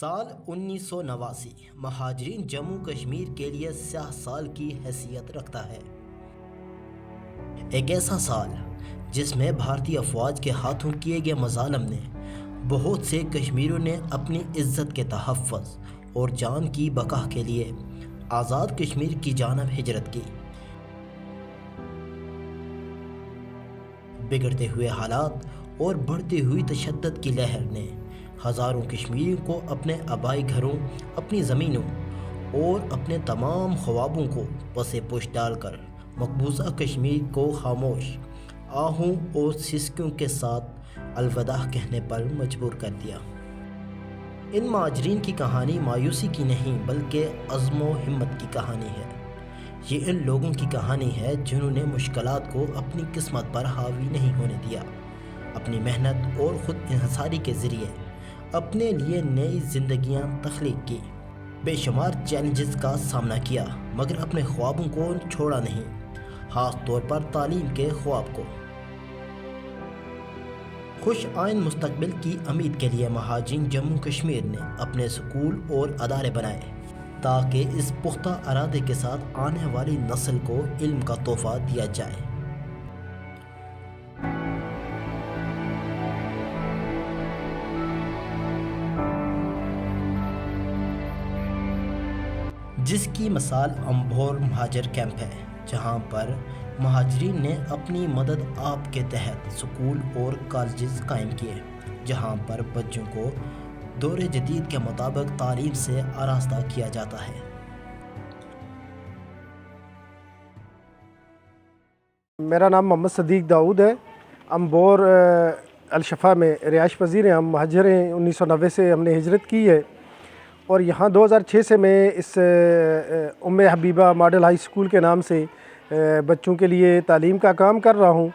سال 1989 مہاجرین جموں کشمیر کے لیے سیاہ سال کی حیثیت رکھتا ہے۔ ایک ایسا سال جس میں بھارتی افواج کے ہاتھوں کیے گئے مظالم نے بہت سے کشمیریوں نے اپنی عزت کے تحفظ اور جان کی بقا کے لیے آزاد کشمیر کی جانب ہجرت کی۔ بگڑتے ہوئے حالات اور بڑھتی ہوئی تشدد کی لہر نے ہزاروں کشمیریوں کو اپنے آبائی گھروں، اپنی زمینوں اور اپنے تمام خوابوں کو پس پش ڈال کر مقبوضہ کشمیر کو خاموش آہوں اور سسکیوں کے ساتھ الوداع کہنے پر مجبور کر دیا۔ ان مہاجرین کی کہانی مایوسی کی نہیں بلکہ عزم و ہمت کی کہانی ہے۔ یہ ان لوگوں کی کہانی ہے جنہوں نے مشکلات کو اپنی قسمت پر حاوی نہیں ہونے دیا، اپنی محنت اور خود انحصاری کے ذریعے اپنے لیے نئی زندگیاں تخلیق کی، بے شمار چیلنجز کا سامنا کیا مگر اپنے خوابوں کو چھوڑا نہیں، خاص طور پر تعلیم کے خواب کو۔ خوش آئند مستقبل کی امید کے لیے مہاجرین جموں کشمیر نے اپنے سکول اور ادارے بنائے تاکہ اس پختہ ارادے کے ساتھ آنے والی نسل کو علم کا تحفہ دیا جائے۔ جس کی مثال امبور مہاجر کیمپ ہے، جہاں پر مہاجرین نے اپنی مدد آپ کے تحت سکول اور کالجز قائم کیے، جہاں پر بچوں کو دور جدید کے مطابق تعلیم سے آراستہ کیا جاتا ہے۔ میرا نام محمد صدیق داؤد ہے۔ امبور الشفا میں رہائش پذیر ہیں، ہم مہاجر ہیں۔ 1990 سے ہم نے ہجرت کی ہے اور یہاں 2006 سے میں اس ام حبیبہ ماڈل ہائی اسکول کے نام سے بچوں کے لیے تعلیم کا کام کر رہا ہوں۔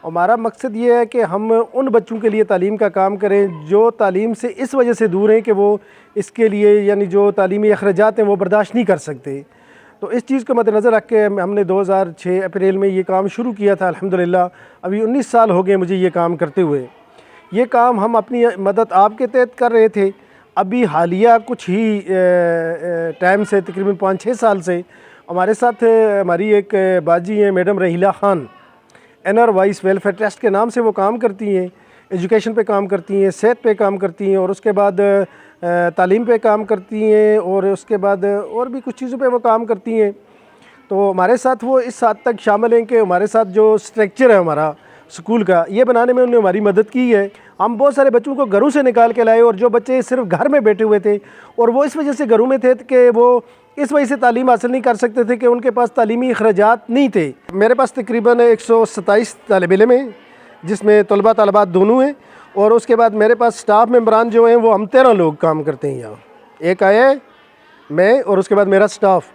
ہمارا مقصد یہ ہے کہ ہم ان بچوں کے لیے تعلیم کا کام کریں جو تعلیم سے اس وجہ سے دور ہیں کہ وہ اس کے لیے یعنی جو تعلیمی اخراجات ہیں وہ برداشت نہیں کر سکتے۔ تو اس چیز کو مد نظر رکھ کے ہم نے 2006 اپریل میں یہ کام شروع کیا تھا۔ الحمدللہ ابھی 19 سال ہو گئے مجھے یہ کام کرتے ہوئے۔ یہ کام ہم اپنی مدد آپ کے تحت کر رہے تھے۔ ابھی حالیہ کچھ ہی ٹائم سے تقریباً 5-6 سال سے ہمارے ساتھ ہماری ایک باجی ہیں madam Raheela Khan, inner voice welfare trust کے نام سے وہ کام کرتی ہیں، ایجوکیشن پہ کام کرتی ہیں، صحت پہ کام کرتی ہیں اور اس کے بعد تعلیم پہ کام کرتی ہیں اور اس کے بعد اور بھی کچھ چیزوں پہ وہ کام کرتی ہیں۔ تو ہمارے ساتھ وہ اس حد تک شامل ہیں کہ ہمارے ساتھ جو اسٹرکچر ہے ہمارا سکول کا، یہ بنانے میں انہوں نے ہماری مدد کی ہے۔ ہم بہت سارے بچوں کو گھروں سے نکال کے لائے اور جو بچے صرف گھر میں بیٹھے ہوئے تھے اور وہ اس وجہ سے گھروں میں تھے کہ وہ اس وجہ سے تعلیم حاصل نہیں کر سکتے تھے کہ ان کے پاس تعلیمی اخراجات نہیں تھے۔ میرے پاس تقریباً 127 طالب علم ہیں جس میں طلباء طالبات دونوں ہیں، اور اس کے بعد میرے پاس سٹاف ممبران جو ہیں وہ ہم 13 لوگ کام کرتے ہیں یہاں۔ ایک آیا ہے میں اور اس کے بعد میرا سٹاف،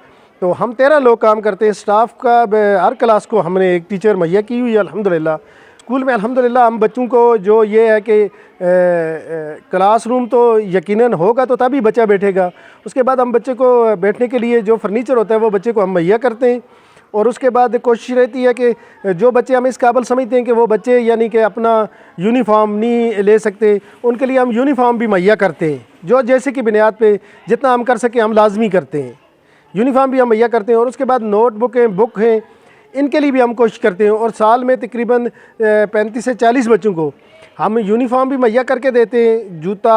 تو ہم 13 لوگ کام کرتے ہیں۔ سٹاف کا ہر کلاس کو ہم نے ایک ٹیچر مہیا کی ہوئی ہے الحمدللہ۔ اسکول میں الحمدللہ ہم بچوں کو جو یہ ہے کہ کلاس روم تو یقیناً ہوگا تو تبھی بچہ بیٹھے گا، اس کے بعد ہم بچے کو بیٹھنے کے لیے جو فرنیچر ہوتا ہے وہ بچے کو ہم مہیا کرتے ہیں، اور اس کے بعد کوشش رہتی ہے کہ جو بچے ہم اس قابل سمجھتے ہیں کہ وہ بچے یعنی کہ اپنا یونیفارم نہیں لے سکتے، ان کے لیے ہم یونیفارم بھی مہیا کرتے ہیں، جو جیسے کی بنیاد پہ جتنا ہم کر سکیں ہم لازمی کرتے ہیں، یونیفارم بھی ہم مہیا کرتے ہیں۔ اور اس کے بعد نوٹ بک ہیں، بک ہیں، ان کے لیے بھی ہم کوشش کرتے ہیں، اور سال میں تقریباً 35 سے 40 بچوں کو ہم یونیفارم بھی مہیا کر کے دیتے ہیں، جوتا،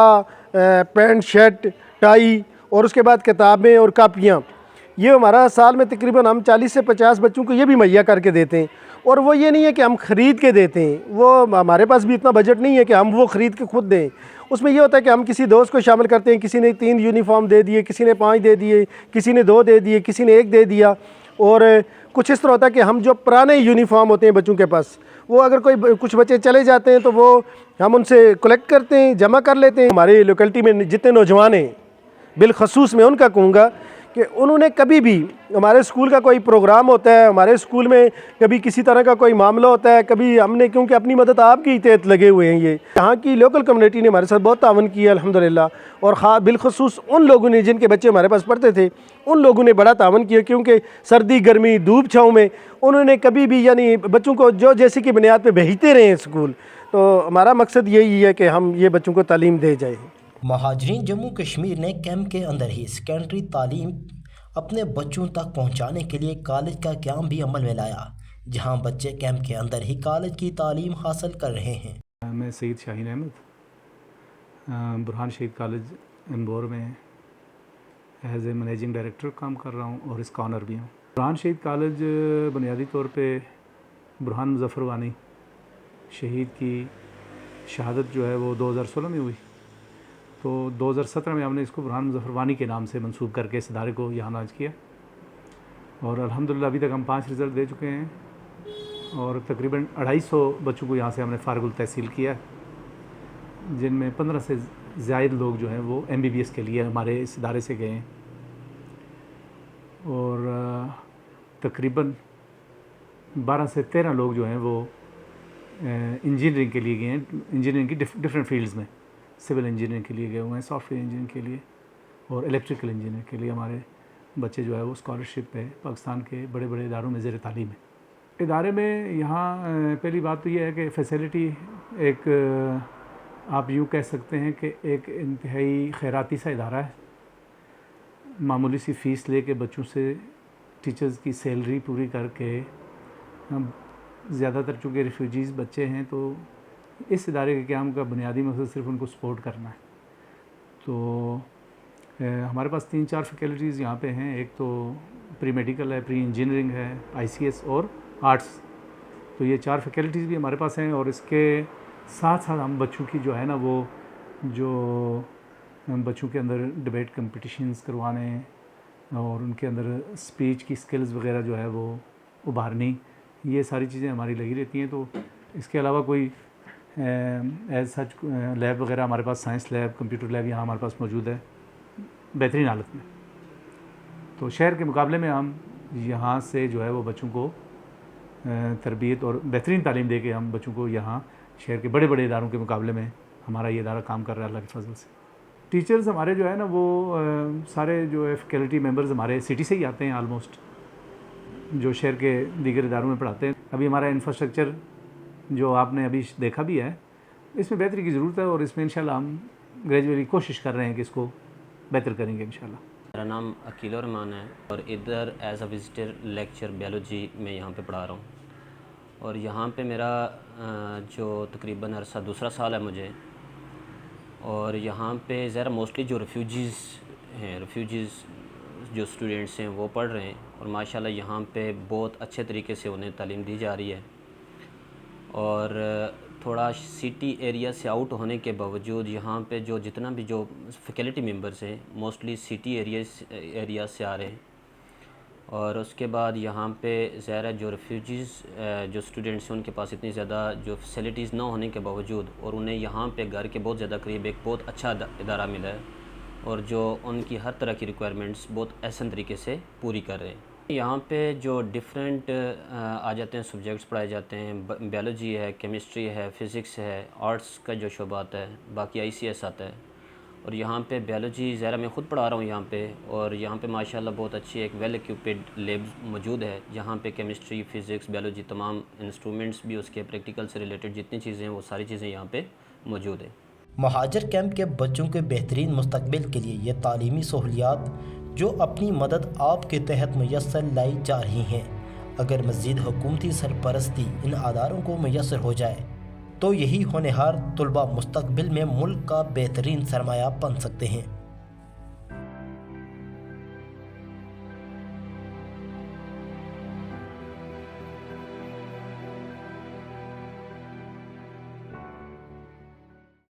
پینٹ، شرٹ، ٹائی، اور اس کے بعد کتابیں اور کاپیاں۔ یہ ہمارا سال میں تقریباً ہم 40 سے 50 بچوں کو یہ بھی مہیا کر کے دیتے ہیں، اور وہ یہ نہیں ہے کہ ہم خرید کے دیتے ہیں، وہ ہمارے پاس بھی اتنا بجٹ نہیں ہے کہ ہم وہ خرید کے خود دیں۔ اس میں یہ ہوتا ہے کہ ہم کسی دوست کو شامل کرتے ہیں، کسی نے 3 یونیفارم دے دیے، کسی نے 5 دے دیے، کسی نے 2 دے دیے، کسی نے 1 دے دیا، اور کچھ اس طرح ہوتا ہے کہ ہم جو پرانے یونیفارم ہوتے ہیں بچوں کے پاس، وہ اگر کچھ بچے چلے جاتے ہیں تو وہ ہم ان سے کلیکٹ کرتے ہیں، جمع کر لیتے ہیں۔ ہماری لوکیلٹی میں جتنے نوجوان ہیں بالخصوص میں ان کا کہوں گا کہ انہوں نے کبھی بھی ہمارے اسکول کا کوئی پروگرام ہوتا ہے، ہمارے اسکول میں کبھی کسی طرح کا کوئی معاملہ ہوتا ہے، کبھی ہم نے کیونکہ اپنی مدد آپ کی تحت لگے ہوئے ہیں، یہ یہاں کی لوکل کمیونٹی نے ہمارے ساتھ بہت تعاون کیا الحمدللہ، اور بالخصوص ان لوگوں نے جن کے بچے ہمارے پاس پڑھتے تھے ان لوگوں نے بڑا تعاون کیا، کیونکہ سردی گرمی دھوپ چھاؤں میں انہوں نے کبھی بھی یعنی بچوں کو جو جیسے کی بنیاد پہ بھیجتے رہے ہیں اسکول۔ تو ہمارا مقصد یہی ہے کہ ہم یہ بچوں کو تعلیم دے جائیں۔ مہاجرین جموں کشمیر نے کیمپ کے اندر ہی سیکنڈری تعلیم اپنے بچوں تک پہنچانے کے لیے کالج کا قیام بھی عمل میں لایا، جہاں بچے کیمپ کے اندر ہی کالج کی تعلیم حاصل کر رہے ہیں۔ میں سید شاہین احمد برہان شہید کالج امبور میں ایز اے منیجنگ ڈائریکٹر کام کر رہا ہوں اور اس کا آنر بھی ہوں۔ برہان شہید کالج بنیادی طور پہ برہان مظفر وانی شہید کی شہادت جو ہے وہ 2016 میں ہوئی، تو 2017 میں ہم نے اس کو برہان مظفر وانی کے نام سے منسوب کر کے اس ادارے کو یہاں لانچ کیا، اور الحمدللہ ابھی تک ہم 5 رزلٹ دے چکے ہیں اور تقریباً 250 بچوں کو یہاں سے ہم نے فارغ التحصیل کیا ہے، جن میں 15 سے زائد لوگ جو ہیں وہ MBBS کے لیے ہمارے اس ادارے سے گئے ہیں، اور تقریباً 12 سے 13 لوگ جو ہیں وہ انجینئرنگ کے لیے گئے ہیں، انجینئرنگ کی ڈفرینٹ فیلڈز میں، سول انجینئرنگ کے لیے گئے ہوئے ہیں، سافٹ ویئر انجینئرنگ کے لیے اور الیکٹریکل انجینئر کے لیے ہمارے بچے جو ہے وہ اسکالرشپ پہ پاکستان کے بڑے بڑے اداروں میں زیر تعلیم ہے۔ ادارے میں یہاں پہلی بات تو یہ ہے کہ فیسلٹی ایک آپ یوں کہہ سکتے ہیں کہ ایک انتہائی خیراتی سا ادارہ ہے، معمولی سی فیس لے کے بچوں سے ٹیچرز کی سیلری پوری کر کے، زیادہ تر چونکہ ریفیوجیز بچے ہیں تو اس ادارے کے قیام کا بنیادی مقصد صرف ان کو سپورٹ کرنا ہے۔ تو ہمارے پاس 3-4 فیکلٹیز یہاں پہ ہیں، ایک تو پری میڈیکل ہے، پری انجینئرنگ ہے، ICS اور آرٹس، تو یہ 4 فیکلٹیز بھی ہمارے پاس ہیں، اور اس کے ساتھ ساتھ ہم بچوں کی جو ہے نا وہ جو بچوں کے اندر ڈبیٹ کمپٹیشنز کروانے اور ان کے اندر اسپیچ کی سکلز وغیرہ جو ہے وہ ابھارنی، یہ ساری چیزیں ہماری لگی رہتی ہیں۔ تو اس کے علاوہ کوئی ایز سچ لیب وغیرہ ہمارے پاس، سائنس لیب، کمپیوٹر لیب یہاں ہمارے پاس موجود ہے بہترین حالت میں، تو شہر کے مقابلے میں ہم یہاں سے جو ہے وہ بچوں کو تربیت اور بہترین تعلیم دے کے ہم بچوں کو یہاں شہر کے بڑے بڑے اداروں کے مقابلے میں ہمارا یہ ادارہ کام کر رہا ہے اللہ کے فضل سے۔ ٹیچرز ہمارے جو ہے نا وہ سارے جو ہے فیکلٹی ممبرز ہمارے سٹی سے ہی آتے ہیں آلموسٹ، جو شہر کے دیگر اداروں میں پڑھاتے ہیں۔ ابھی ہمارا انفراسٹرکچر جو آپ نے ابھی دیکھا بھی ہے، اس میں بہتری کی ضرورت ہے، اور اس میں انشاءاللہ ہم گریجولی کوشش کر رہے ہیں کہ اس کو بہتر کریں گے انشاءاللہ۔ میرا نام عقیل الرحمان ہے اور ادھر as a visitor lecture biology میں یہاں پہ پڑھا رہا ہوں، اور یہاں پہ میرا جو تقریباً عرصہ 2 سال ہے مجھے، اور یہاں پہ ذرا موسٹلی جو ریفیوجیز جو اسٹوڈنٹس ہیں وہ پڑھ رہے ہیں، اور ماشاءاللہ یہاں پہ بہت اچھے طریقے سے انہیں تعلیم دی جا رہی ہے، اور تھوڑا سٹی ایریا سے آؤٹ ہونے کے باوجود یہاں پہ جو جتنا بھی جو فیکلٹی ممبرس ہیں موسٹلی سٹی ایریا سے آ رہے ہیں، اور اس کے بعد یہاں پہ ظاہر جو ریفیوجیز جو اسٹوڈنٹس ہیں ان کے پاس اتنی زیادہ جو فیسلٹیز نہ ہونے کے باوجود، اور انہیں یہاں پہ گھر کے بہت زیادہ قریب ایک بہت اچھا ادارہ ملا ہے، اور جو ان کی ہر طرح کی ریکوائرمنٹس بہت احسن طریقے سے پوری کر رہے ہیں۔ یہاں پہ جو ڈفرینٹ آ جاتے ہیں سبجیکٹس پڑھائے جاتے ہیں، بیولوجی ہے، کیمسٹری ہے، فزکس ہے، آرٹس کا جو شعبہ آتا ہے، باقی ICS آتا ہے، اور یہاں پہ بیولوجی ذرا میں خود پڑھا رہا ہوں یہاں پہ، اور یہاں پہ ماشاءاللہ بہت اچھی ایک ویل ایکوپڈ لیب موجود ہے، جہاں پہ کیمسٹری، فزکس، بیولوجی تمام انسٹرومنٹس بھی اس کے پریکٹیکل سے ریلیٹڈ جتنی چیزیں ہیں وہ ساری چیزیں یہاں پہ موجود ہیں۔ مہاجر کیمپ کے بچوں کے بہترین مستقبل کے لیے یہ تعلیمی سہولیات جو اپنی مدد آپ کے تحت میسر لائی جا رہی ہیں، اگر مزید حکومتی سرپرستی ان اداروں کو میسر ہو جائے تو یہی ہونہار طلباء مستقبل میں ملک کا بہترین سرمایہ بن سکتے ہیں۔